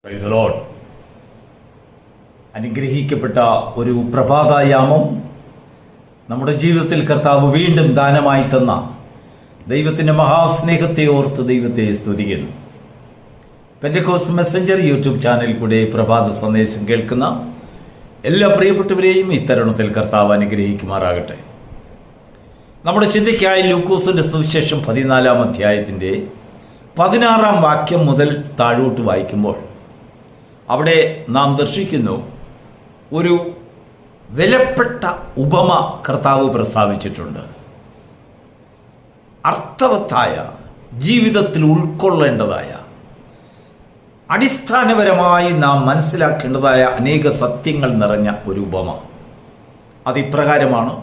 Praise the Lord. അനുഗ്രഹിക്കപ്പെട്ട ഒരു പ്രഭാതയാമം നമ്മുടെ ജീവിതത്തിൽ കർത്താവ് വീണ്ടും ദാനമായി തന്ന ദൈവത്തിൻ്റെ മഹാസ്നേഹത്തെ ഓർത്ത് ദൈവത്തെ സ്തുതിക്കുന്നു. പെന്റക്കോസ്റ്റ് മെസ്സഞ്ചർ യൂട്യൂബ് ചാനൽ കൂടെ പ്രഭാത സന്ദേശം കേൾക്കുന്ന എല്ലാ പ്രിയപ്പെട്ടവരെയും ഇത്തരുണത്തിൽ കർത്താവ് അനുഗ്രഹിക്കുമാറാകട്ടെ. നമ്മുടെ ചിന്തയ്ക്കായി ലൂക്കോസിൻ്റെ സുവിശേഷം 14-ാം അധ്യായത്തിൻ്റെ 16-ാം വാക്യം മുതൽ താഴോട്ട് വായിക്കുമ്പോൾ അവിടെ നാം ദർശിക്കുന്നു ഒരു വിലപ്പെട്ട ഉപമ കർത്താവ് പ്രസ്താവിച്ചിട്ടുണ്ട്. അർത്ഥവത്തായ ജീവിതത്തിൽ ഉൾക്കൊള്ളേണ്ടതായ അടിസ്ഥാനപരമായി നാം മനസ്സിലാക്കേണ്ടതായ അനേക സത്യങ്ങൾ നിറഞ്ഞ ഒരു ഉപമ. അതിപ്രകാരമാണ്: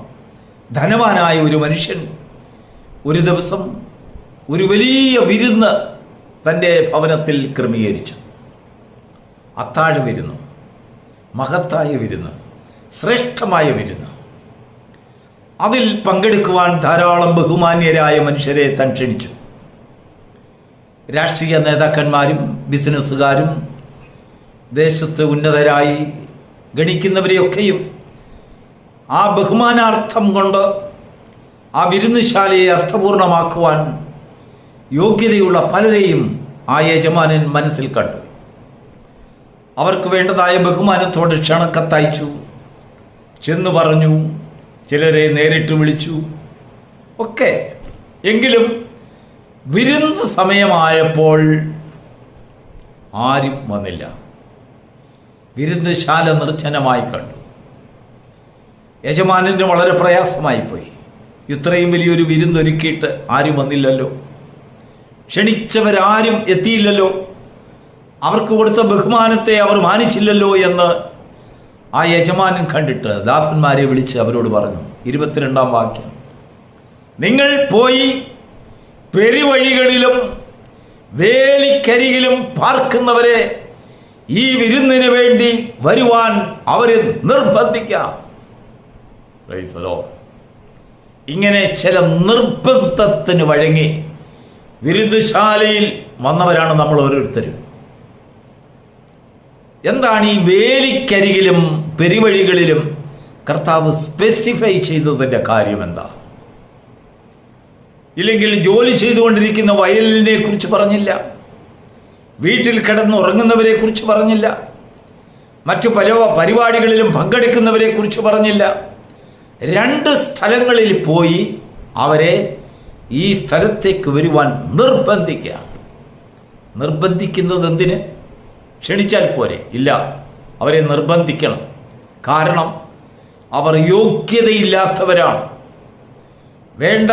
ധനവാനായ ഒരു മനുഷ്യൻ ഒരു ദിവസം ഒരു വലിയ വിരുന്ന് തൻ്റെ ഭവനത്തിൽ ക്രമീകരിച്ചു. അത്താഴ വിരുന്ന്, മഹത്തായ വിരുന്ന്, ശ്രേഷ്ഠമായ വിരുന്ന്. അതിൽ പങ്കെടുക്കുവാൻ ധാരാളം ബഹുമാന്യരായ മനുഷ്യരെ താൻ ക്ഷണിച്ചു. രാഷ്ട്രീയ നേതാക്കന്മാരും ബിസിനസ്സുകാരും ദേശത്ത് ഉന്നതരായി ഗണിക്കുന്നവരെയൊക്കെയും ആ ബഹുമാനാർത്ഥം കൊണ്ട് ആ വിരുന്നുശാലയെ അർത്ഥപൂർണമാക്കുവാൻ യോഗ്യതയുള്ള പലരെയും ആ യജമാനൻ മനസ്സിൽ കണ്ടു. അവർക്ക് വേണ്ടതായ ബഹുമാനത്തോടെ ക്ഷണക്കത്തയച്ചു, ചെന്നു പറഞ്ഞു, ചിലരെ നേരിട്ട് വിളിച്ചു ഒക്കെ. എങ്കിലും വിരുന്ന് സമയമായപ്പോൾ ആരും വന്നില്ല. വിരുന്നുശാല നിർജ്ജനമായി കണ്ടു. യജമാനന് വളരെ പ്രയാസമായിപ്പോയി. ഇത്രയും വലിയൊരു വിരുന്നൊരുക്കിയിട്ട് ആരും വന്നില്ലല്ലോ, ക്ഷണിച്ചവരാരും എത്തിയില്ലല്ലോ, അവർക്ക് കൊടുത്ത ബഹുമാനത്തെ അവർ മാനിച്ചില്ലല്ലോ എന്ന് ആ യജമാനൻ കണ്ടിട്ട് ദാസന്മാരെ വിളിച്ച് അവരോട് പറഞ്ഞു. 22-ാം വാക്യം: നിങ്ങൾ പോയി പെരുവഴികളിലും വേലിക്കരികിലും പാർക്കുന്നവരെ ഈ വിരുന്നിന് വേണ്ടി വരുവാൻ അവരെ നിർബന്ധിക്കാം. Praise the Lord. ഇങ്ങനെ ചില നിർബന്ധത്തിന് വഴങ്ങി വിരുന്നുശാലയിൽ വന്നവരാണ് നമ്മൾ ഓരോരുത്തരും. എന്താണ് ഈ വേലിക്കരികിലും പെരുവഴികളിലും കർത്താവ് സ്പെസിഫൈ ചെയ്തതിൻ്റെ കാര്യം എന്താ? ഇല്ലെങ്കിൽ ജോലി ചെയ്തുകൊണ്ടിരിക്കുന്ന വയലിനെ കുറിച്ച് പറഞ്ഞില്ല, വീട്ടിൽ കിടന്നുറങ്ങുന്നവരെ കുറിച്ച് പറഞ്ഞില്ല, മറ്റു പല പരിപാടികളിലും പങ്കെടുക്കുന്നവരെ കുറിച്ച് പറഞ്ഞില്ല. 2 സ്ഥലങ്ങളിൽ പോയി അവരെ ഈ സ്ഥലത്തേക്ക് വരുവാൻ നിർബന്ധിക്കുക. നിർബന്ധിക്കുന്നത് എന്തിന്? ക്ഷണിച്ചാൽ പോരെ? ഇല്ല, അവരെ നിർബന്ധിക്കണം. കാരണം അവർ യോഗ്യതയില്ലാത്തവരാണ്, വേണ്ട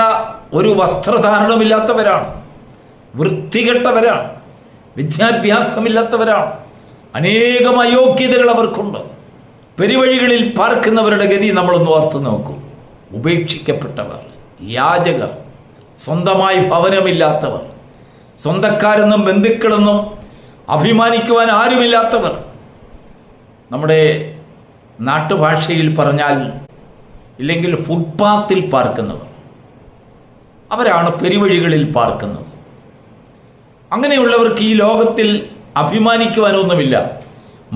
ഒരു വസ്ത്രധാരണമില്ലാത്തവരാണ്, വൃത്തികെട്ടവരാണ്, വിദ്യാഭ്യാസമില്ലാത്തവരാണ്, അനേകം അയോഗ്യതകൾ അവർക്കുണ്ട്. പെരുവഴികളിൽ പാർക്കുന്നവരുടെ ഗതി നമ്മളൊന്ന് ഓർത്ത് നോക്കൂ. ഉപേക്ഷിക്കപ്പെട്ടവർ, യാചകർ, സ്വന്തമായി ഭവനമില്ലാത്തവർ, സ്വന്തക്കാരെന്നും ബന്ധുക്കളെന്നും അഭിമാനിക്കുവാൻ ആരുമില്ലാത്തവർ. നമ്മുടെ നാട്ടുഭാഷയിൽ പറഞ്ഞാൽ ഇല്ലെങ്കിൽ ഫുട്പാത്തിൽ പാർക്കുന്നവർ, അവരാണ് പെരുവഴികളിൽ പാർക്കുന്നത്. അങ്ങനെയുള്ളവർക്ക് ഈ ലോകത്തിൽ അഭിമാനിക്കുവാനൊന്നുമില്ല.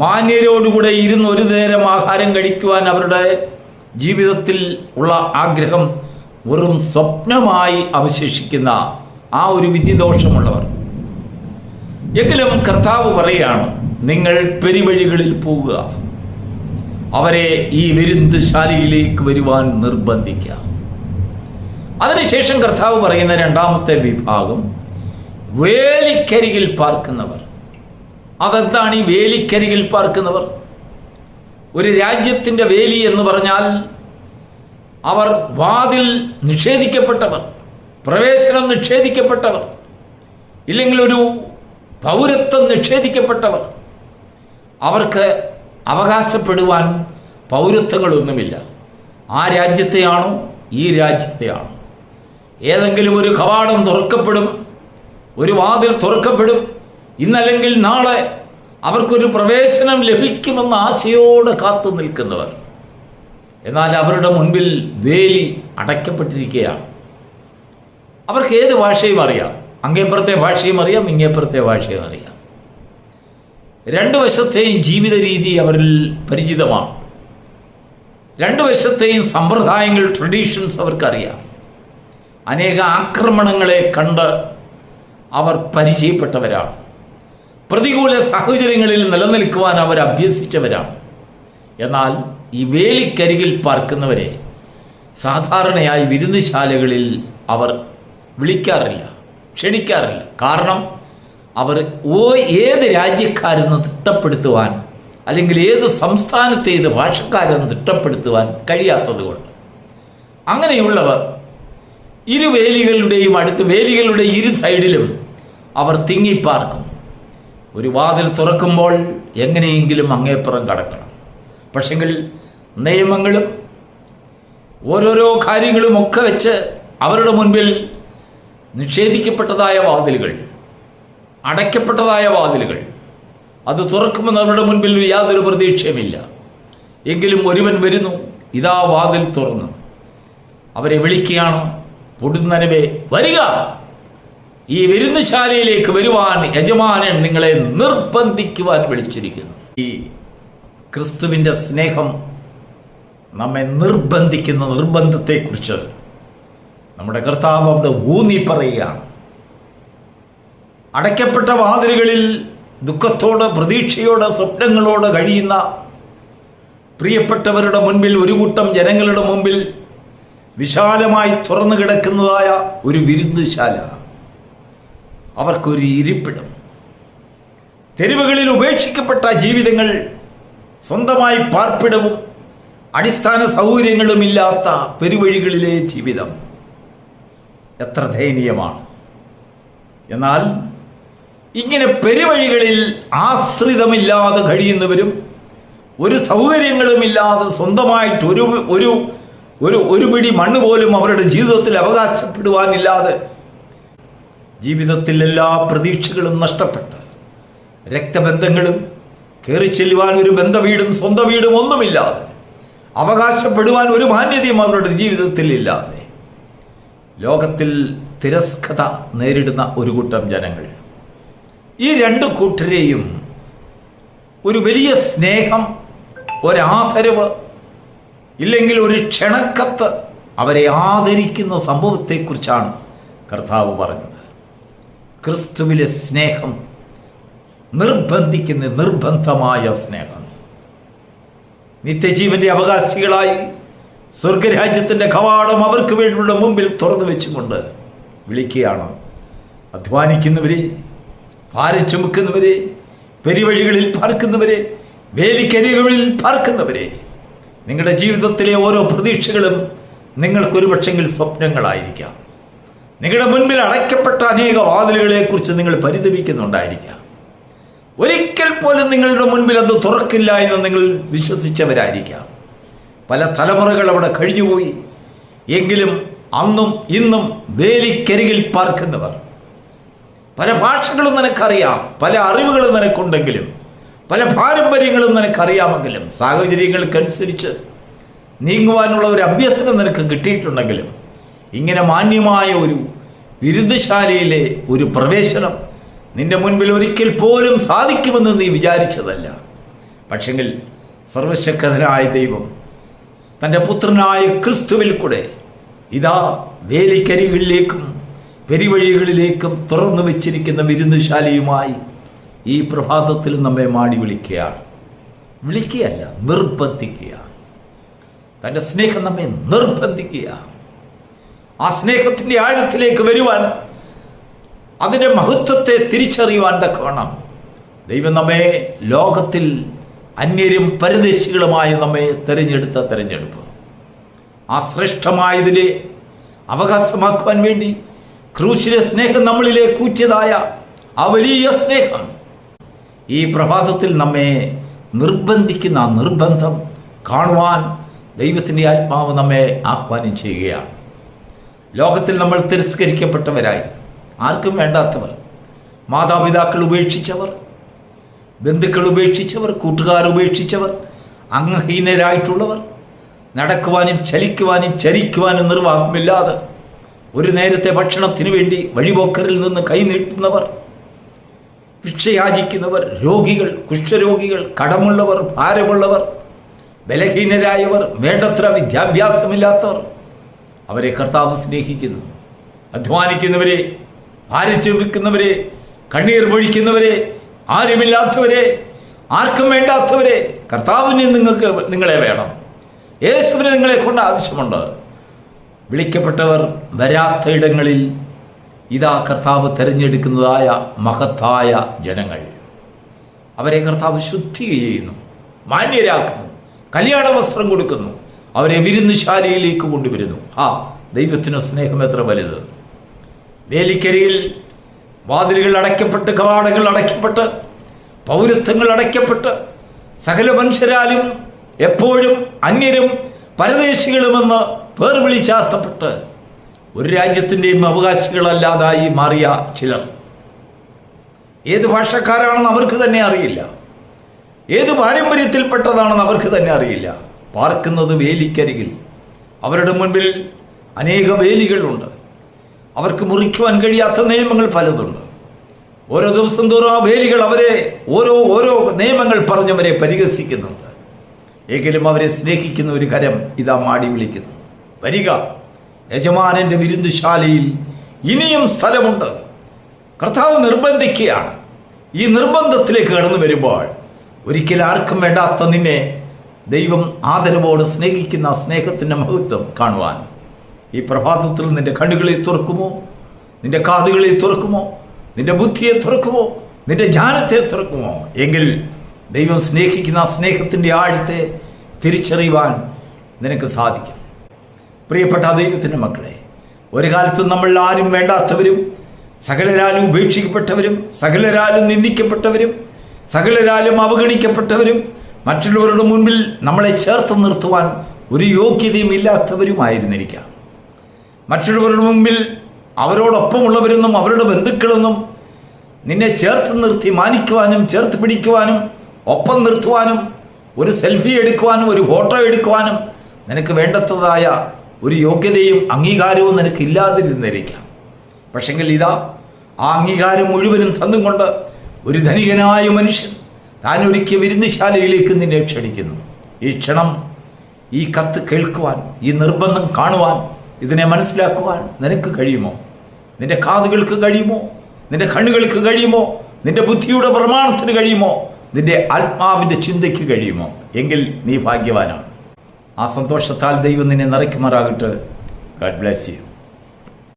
മാന്യരോടുകൂടെ ഇരുന്ന് ഒരു നേരം ആഹാരം കഴിക്കുവാൻ അവരുടെ ജീവിതത്തിൽ ഉള്ള ആഗ്രഹം വെറും സ്വപ്നമായി അവശേഷിക്കുന്ന ആ ഒരു വിധിദോഷമുള്ളവർ. എങ്കിലും കർത്താവ് പറയുകയാണ്, നിങ്ങൾ പെരുവഴികളിൽ പോവുക, അവരെ ഈ വിരുന്നുശാലയിലേക്ക് വരുവാൻ നിർബന്ധിക്കുക. അതിനുശേഷം കർത്താവ് പറയുന്ന 2ാമത്തെ വിഭാഗം വേലിക്കരികിൽ പാർക്കുന്നവർ. അതെന്താണ് ഈ വേലിക്കരികിൽ പാർക്കുന്നവർ? ഒരു രാജ്യത്തിൻ്റെ വേലി എന്ന് പറഞ്ഞാൽ അവർ വാതിൽ നിഷേധിക്കപ്പെട്ടവർ, പ്രവേശനം നിഷേധിക്കപ്പെട്ടവർ, ഇല്ലെങ്കിൽ ഒരു പൗരത്വം നിഷേധിക്കപ്പെട്ടവർ. അവർക്ക് അവകാശപ്പെടുവാൻ പൗരത്വങ്ങളൊന്നുമില്ല. ആ രാജ്യത്തെയാണോ ഈ രാജ്യത്തെയാണോ? ഏതെങ്കിലും ഒരു കവാടം തുറക്കപ്പെടും, ഒരു വാതിൽ തുറക്കപ്പെടും, ഇന്നല്ലെങ്കിൽ നാളെ അവർക്കൊരു പ്രവേശനം ലഭിക്കുമെന്ന ആശയോടെ കാത്തു നിൽക്കുന്നവർ. എന്നാൽ അവരുടെ മുൻപിൽ വേലി അടയ്ക്കപ്പെട്ടിരിക്കുകയാണ്. അവർക്ക് ഏത് ഭാഷയും അറിയാം, അങ്ങേപ്പുറത്തെ ഭാഷയും അറിയാം, ഇങ്ങേപ്പുറത്തെ ഭാഷയും അറിയാം. രണ്ടു വശത്തെയും ജീവിത രീതി അവരിൽ പരിചിതമാണ്. രണ്ടു വശത്തെയും സമ്പ്രദായങ്ങൾ, ട്രഡീഷൻസ് അവർക്കറിയാം. അനേക ആക്രമണങ്ങളെ കണ്ട് അവർ പരിചയപ്പെട്ടവരാണ്. പ്രതികൂല സാഹചര്യങ്ങളിൽ നിലനിൽക്കുവാൻ അവർ അഭ്യസിച്ചവരാണ്. എന്നാൽ ഈ വേലിക്കരികിൽ പാർക്കുന്നവരെ സാധാരണയായി വിരുന്നുശാലകളിൽ അവർ വിളിക്കാറില്ല, ക്ഷണിക്കാറില്ല. കാരണം അവർ ഏത് രാജ്യക്കാരെന്ന് തിട്ടപ്പെടുത്തുവാൻ, അല്ലെങ്കിൽ ഏത് സംസ്ഥാനത്തെ ഏത് ഭാഷക്കാരെന്ന് തിട്ടപ്പെടുത്തുവാൻ കഴിയാത്തത് കൊണ്ട് അങ്ങനെയുള്ളവർ ഇരുവേലികളുടെയും വേലികളുടെ ഇരു സൈഡിലും അവർ തിങ്ങിപ്പാർക്കും. ഒരു വാതിൽ തുറക്കുമ്പോൾ എങ്ങനെയെങ്കിലും അങ്ങേപ്പുറം കടക്കണം. പക്ഷെങ്കിൽ നിയമങ്ങളും ഓരോരോ കാര്യങ്ങളും ഒക്കെ വെച്ച് അവരുടെ മുൻപിൽ നിഷേധിക്കപ്പെട്ടതായ വാതിലുകൾ, അടയ്ക്കപ്പെട്ടതായ വാതിലുകൾ, അത് തുറക്കുമെന്ന് അവരുടെ മുൻപിൽ യാതൊരു പ്രതീക്ഷയുമില്ല. എങ്കിലും ഒരുവൻ വരുന്നു, ഇതാ വാതിൽ തുറന്നു. അവരെ വിളിക്കുകയാണ്, പൊടുന്നനവേ വരിക, ഈ വിരുന്നുശാലയിലേക്ക് വരുവാൻ യജമാനൻ നിങ്ങളെ നിർബന്ധിക്കുവാൻ വിളിച്ചിരിക്കുന്നു. ഈ ക്രിസ്തുവിൻ്റെ സ്നേഹം നമ്മെ നിർബന്ധിക്കുന്ന നിർബന്ധത്തെക്കുറിച്ച് നമ്മുടെ കർത്താവ് അവിടെ ഊന്നി പറയുകയാണ്. അടയ്ക്കപ്പെട്ട വാതിലുകളിൽ ദുഃഖത്തോടെ, പ്രതീക്ഷയോടെ, സ്വപ്നങ്ങളോടെ കഴിയുന്ന പ്രിയപ്പെട്ടവരുടെ മുൻപിൽ, ഒരു കൂട്ടം ജനങ്ങളുടെ മുമ്പിൽ വിശാലമായി തുറന്നു കിടക്കുന്നതായ ഒരു വിരുന്നുശാല, അവർക്കൊരു ഇരിപ്പിടം. തെരുവുകളിൽ ഉപേക്ഷിക്കപ്പെട്ട ജീവിതങ്ങൾ, സ്വന്തമായി പാർപ്പിടവും അടിസ്ഥാന സൗകര്യങ്ങളും ഇല്ലാത്ത പെരുവഴികളിലെ ജീവിതം എത്ര ദയനീയമാണ്. എന്നാൽ ഇങ്ങനെ പെരുവഴികളിൽ ആശ്രിതമില്ലാതെ കഴിയുന്നവരും, ഒരു സൗകര്യങ്ങളുമില്ലാതെ സ്വന്തമായിട്ട് ഒരു പിടി മണ്ണ് പോലും അവരുടെ ജീവിതത്തിൽ അവകാശപ്പെടുവാനില്ലാതെ, ജീവിതത്തിൽ എല്ലാ പ്രതീക്ഷകളും നഷ്ടപ്പെട്ട്, രക്തബന്ധങ്ങളും കയറിച്ചെല്ലുവാൻ ഒരു ബന്ധവീടും സ്വന്തം വീടും ഒന്നുമില്ലാതെ, അവകാശപ്പെടുവാൻ ഒരു മാന്യതയും അവരുടെ ജീവിതത്തിൽ ഇല്ലാതെ, ലോകത്തിൽ തിരസ്കത നേരിടുന്ന ഒരു കൂട്ടം ജനങ്ങൾ. ഈ രണ്ടു കൂട്ടരെയും ഒരു വലിയ സ്നേഹം, ഒരാദരവ്, ഇല്ലെങ്കിൽ ഒരു ക്ഷണക്കത്ത് അവരെ ആദരിക്കുന്ന സംഭവത്തെക്കുറിച്ചാണ് കർത്താവ് പറഞ്ഞത്. ക്രിസ്തുവിലെ സ്നേഹം നിർബന്ധിക്കുന്ന നിർബന്ധമായ സ്നേഹം. നിത്യജീവന്റെ അവകാശികളായി സ്വർഗരാജ്യത്തിൻ്റെ കവാടം അവർക്ക് വേണ്ടിയുള്ള മുമ്പിൽ തുറന്നു വെച്ചുകൊണ്ട് വിളിക്കുകയാണ്. അധ്വാനിക്കുന്നവരെ, ഭാരം ചുമക്കുന്നവരെ, പെരുവഴികളിൽ പാർക്കുന്നവരെ, വേലിക്കരികളിൽ പാർക്കുന്നവരെ, നിങ്ങളുടെ ജീവിതത്തിലെ ഓരോ പ്രതീക്ഷകളും നിങ്ങൾക്കൊരു പക്ഷെങ്കിൽ സ്വപ്നങ്ങളായിരിക്കാം. നിങ്ങളുടെ മുൻപിൽ അടയ്ക്കപ്പെട്ട അനേക വാതിലുകളെക്കുറിച്ച് നിങ്ങൾ പരിതപിക്കുന്നുണ്ടായിരിക്കാം. ഒരിക്കൽ പോലും നിങ്ങളുടെ മുൻപിൽ അത് തുറക്കില്ല എന്ന് നിങ്ങൾ വിശ്വസിച്ചവരായിരിക്കാം. പല തലമുറകൾ അവിടെ കഴിഞ്ഞുപോയി. എങ്കിലും അന്നും ഇന്നും വേലിക്കരികിൽ പാർക്കുന്നവർ, പല ഭാഷകളും നിനക്കറിയാം, പല അറിവുകളും നിനക്കുണ്ടെങ്കിലും, പല പാരമ്പര്യങ്ങളും നിനക്കറിയാമെങ്കിലും, സാഹചര്യങ്ങൾക്കനുസരിച്ച് നീങ്ങുവാനുള്ള ഒരു അഭ്യസനം നിനക്ക് കിട്ടിയിട്ടുണ്ടെങ്കിലും, ഇങ്ങനെ മാന്യമായ ഒരു വിരുദ്ധശാലയിലെ ഒരു പ്രവേശനം നിന്റെ മുൻപിൽ ഒരിക്കൽ പോലും സാധിക്കുമെന്ന് നീ വിചാരിച്ചതല്ല. പക്ഷെങ്കിൽ സർവശക്തനായ ദൈവം തൻ്റെ പുത്രനായ ക്രിസ്തുവിൽ കൂടെ ഇതാ വേലിക്കരികളിലേക്കും പെരുവഴികളിലേക്കും തുറന്നു വെച്ചിരിക്കുന്ന വിരുന്നുശാലയുമായി ഈ പ്രഭാതത്തിൽ നമ്മെ മാടി വിളിക്കുകയാണ്. വിളിക്കുകയല്ല, നിർബന്ധിക്കുക. തൻ്റെ സ്നേഹം നമ്മെ നിർബന്ധിക്കുക. ആ സ്നേഹത്തിൻ്റെ ആഴത്തിലേക്ക് വരുവാൻ, അതിൻ്റെ മഹത്വത്തെ തിരിച്ചറിയുവാൻ തക്കവണ്ണം ദൈവം നമ്മെ ലോകത്തിൽ അന്യരും പരദേശികളുമായി നമ്മെ തിരഞ്ഞെടുത്ത തിരഞ്ഞെടുപ്പ്, ആ ശ്രേഷ്ഠമായതിലെ അവകാശമാക്കുവാൻ വേണ്ടി ക്രൂശിലെ സ്നേഹം നമ്മളിലേക്ക് ഊറ്റിയതായ ആ വലിയ സ്നേഹം ഈ പ്രഭാതത്തിൽ നമ്മെ നിർബന്ധിക്കുന്ന ആ നിർബന്ധം കാണുവാൻ ദൈവത്തിൻ്റെ ആത്മാവ് നമ്മെ ആഹ്വാനം ചെയ്യുകയാണ്. ലോകത്തിൽ നമ്മൾ തിരസ്കരിക്കപ്പെട്ടവരായിരുന്നു, ആർക്കും വേണ്ടാത്തവർ, മാതാപിതാക്കൾ ഉപേക്ഷിച്ചവർ, ബന്ധുക്കൾ ഉപേക്ഷിച്ചവർ, കൂട്ടുകാർ ഉപേക്ഷിച്ചവർ, അംഗഹീനരായിട്ടുള്ളവർ, നടക്കുവാനും ചലിക്കുവാനും ചരിക്കുവാനും നിർവാഹമില്ലാതെ ഒരു നേരത്തെ ഭക്ഷണത്തിന് വേണ്ടി വഴിപോക്കറിൽ നിന്ന് കൈനീട്ടുന്നവർ, ഭിക്ഷയാചിക്കുന്നവർ, രോഗികൾ, കുഷ്ഠരോഗികൾ, കടമുള്ളവർ, ഭാരമുള്ളവർ, ബലഹീനരായവർ, വേണ്ടത്ര വിദ്യാഭ്യാസമില്ലാത്തവർ, അവരെ കർത്താവ് സ്നേഹിക്കുന്നു. അധ്വാനിക്കുന്നവരെ, ഭാരിച്ചു വിൽക്കുന്നവരെ, കണ്ണീർ പൊഴിക്കുന്നവരെ, ആരുമില്ലാത്തവരെ, ആർക്കും വേണ്ടാത്തവരെ, കർത്താവിന് നിങ്ങളെ വേണം. യേശുവിന് നിങ്ങളെ കൊണ്ട് ആവശ്യമുണ്ട്. വിളിക്കപ്പെട്ടവർ വരാത്ത ഇടങ്ങളിൽ ഇതാ കർത്താവ് തിരഞ്ഞെടുക്കുന്നതായ മഹത്തായ ജനങ്ങൾ. അവരെ കർത്താവ് ശുദ്ധി ചെയ്യുന്നു, മാന്യരാക്കുന്നു, കല്യാണ വസ്ത്രം കൊടുക്കുന്നു, അവരെ വിരുന്നുശാലയിലേക്ക് കൊണ്ടുവരുന്നു. ദൈവത്തിന് സ്നേഹം എത്ര വലുത്! വേലിക്കരിയിൽ വാതിലുകൾ അടയ്ക്കപ്പെട്ട്, കവാടങ്ങൾ അടയ്ക്കപ്പെട്ട്, പൗരത്വങ്ങൾ അടയ്ക്കപ്പെട്ട്, സകല മനുഷ്യരാലും എപ്പോഴും അന്യരും പരദേശികളുമെന്ന് പേർ വിളിച്ചാർത്തപ്പെട്ട് ഒരു രാജ്യത്തിൻ്റെയും അവകാശികളല്ലാതായി മാറിയ ചിലർ, ഏത് ഭാഷക്കാരാണെന്ന് അവർക്ക് തന്നെ അറിയില്ല, ഏത് പാരമ്പര്യത്തിൽപ്പെട്ടതാണെന്ന് അവർക്ക് തന്നെ അറിയില്ല. പാർക്കുന്നത് വേലിക്കരികിൽ. അവരുടെ മുൻപിൽ അനേക വേലികളുണ്ട്. അവർക്ക് മുറിക്കുവാൻ കഴിയാത്ത നിയമങ്ങൾ പലതുണ്ട്. ഓരോ ദിവസം തോറും ആ വേലികൾ അവരെ ഓരോ നിയമങ്ങൾ പറഞ്ഞവരെ പരിഹസിക്കുന്നുണ്ട്. എങ്കിലും അവരെ സ്നേഹിക്കുന്ന ഒരു കരം ഇതാ മാടി വിളിക്കുന്നു, വരിക, യജമാനന്റെ വിരുന്നുശാലയിൽ ഇനിയും സ്ഥലമുണ്ട്. കർത്താവ് നിർബന്ധിക്കുകയാണ്. ഈ നിർബന്ധത്തിലേക്ക് കടന്നു വരുമ്പോൾ ഒരിക്കൽ ആർക്കും വേണ്ടാത്ത നിന്നെ ദൈവം ആദരവോട് സ്നേഹിക്കുന്ന സ്നേഹത്തിൻ്റെ മഹത്വം കാണുവാൻ ഈ പ്രഭാതത്തിൽ നിന്റെ കണ്ണുകളെ തുറക്കുമോ, നിന്റെ കാതുകളെ തുറക്കുമോ, നിന്റെ ബുദ്ധിയെ തുറക്കുമോ, നിന്റെ ജ്ഞാനത്തെ തുറക്കുമോ? എങ്കിൽ ദൈവം സ്നേഹിക്കുന്ന സ്നേഹത്തിൻ്റെ ആഴത്തെ തിരിച്ചറിയുവാൻ നിനക്ക് സാധിക്കും. പ്രിയപ്പെട്ട ദൈവത്തിൻ്റെ മക്കളെ, ഒരു കാലത്ത് നമ്മൾ ആരും വേണ്ടാത്തവരും, സകലരാലും ഉപേക്ഷിക്കപ്പെട്ടവരും, സകലരാലും നിന്ദിക്കപ്പെട്ടവരും, സകലരാലും അവഗണിക്കപ്പെട്ടവരും, മറ്റുള്ളവരുടെ മുൻപിൽ നമ്മളെ ചേർത്ത് നിർത്തുവാൻ ഒരു യോഗ്യതയും ഇല്ലാത്തവരുമായിരുന്നിരിക്കാം. മറ്റുള്ളവരുടെ മുമ്പിൽ അവരോടൊപ്പമുള്ളവരെന്നും അവരുടെ ബന്ധുക്കളെന്നും നിന്നെ ചേർത്ത് നിർത്തി മാനിക്കുവാനും ചേർത്ത് പിടിക്കുവാനും ഒപ്പം നിർത്തുവാനും ഒരു സെൽഫി എടുക്കുവാനും ഒരു ഫോട്ടോ എടുക്കുവാനും നിനക്ക് വേണ്ടത്തതായ ഒരു യോഗ്യതയും അംഗീകാരവും നിനക്ക് ഇല്ലാതിരുന്നിരിക്കാം. പക്ഷെങ്കിൽ ഇതാ ആ അംഗീകാരം മുഴുവനും തന്നുകൊണ്ട് ഒരു ധനികനായ മനുഷ്യൻ താൻ ഒരുക്കിയ വിരുന്നുശാലയിലേക്ക് നിന്നെ ക്ഷണിക്കുന്നു. ഈ ക്ഷണം, ഈ കത്ത് കേൾക്കുവാൻ, ഈ നിർബന്ധം കാണുവാൻ, ഇതിനെ മനസ്സിലാക്കുവാൻ നിനക്ക് കഴിയുമോ? നിന്റെ കാതുകൾക്ക് കഴിയുമോ? നിന്റെ കണ്ണുകൾക്ക് കഴിയുമോ? നിന്റെ ബുദ്ധിയുടെ പ്രമാണത്തിന് കഴിയുമോ? നിന്റെ ആത്മാവിൻ്റെ ചിന്തയ്ക്ക് കഴിയുമോ? എങ്കിൽ നീ ഭാഗ്യവാനാണ്. ആ സന്തോഷത്താൽ ദൈവം നിന്നെ നിറയ്ക്കുമാറാകട്ടെ. God bless you.